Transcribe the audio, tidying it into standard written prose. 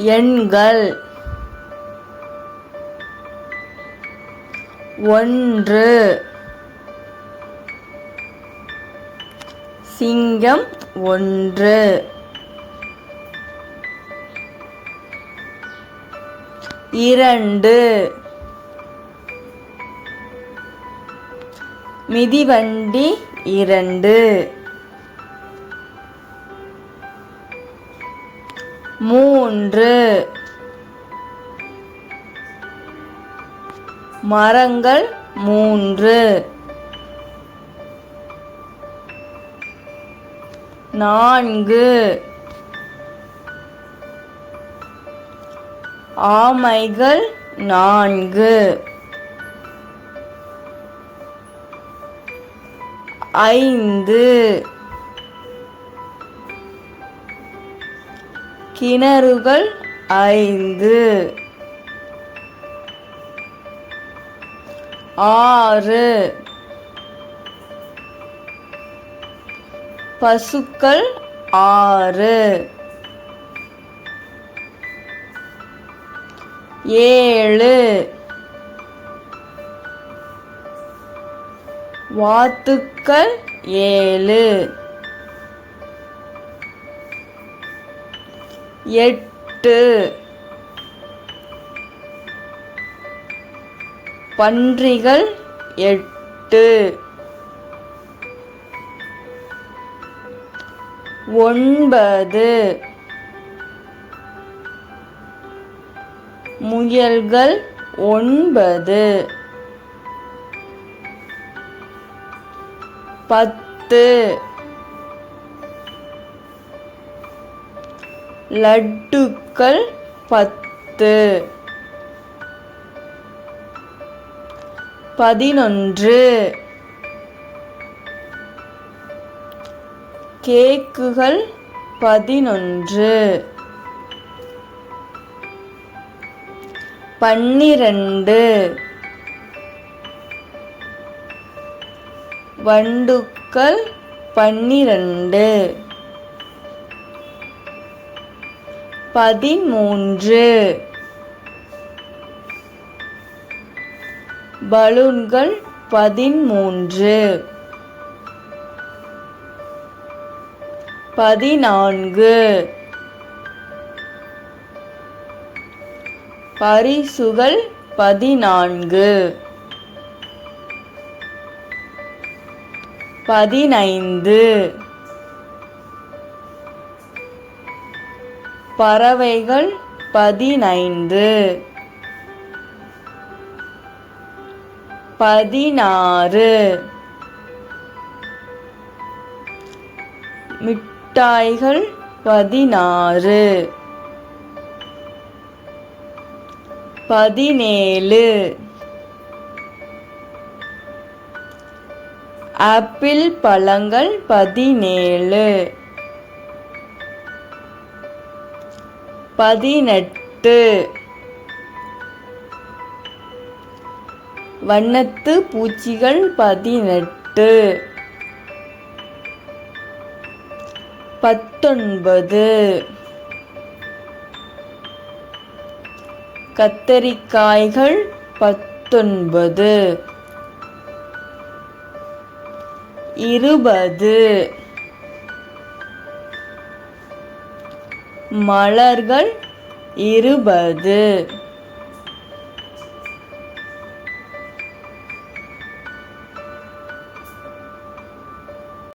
எண்கள் 1 சிங்கம் 1 2 மிதிவண்டி 2 3 மரங்கள் 3 4 ஆமைகள் 4 5 கிணறுகள் 5 6 பசுக்கள் 6 7 வாத்துக்கள் 7 8 பன்றிகள் 8 9 முயல்கள் 9 10 லட்டுக்கள் 10 11 கேக்குகள் 11 12 வண்டுக்கள் 12 13 பலூன்கள் 13 14 பரிசுகள் 14 15 பறவைகள் 15 16 மிட்டாய்கள் 16 17 ஆப்பிள் பழங்கள் 17 18 வண்ணத்து பூச்சிகள் 18 19 கத்தரிக்காய்கள் 19 20 மலர்கள் 20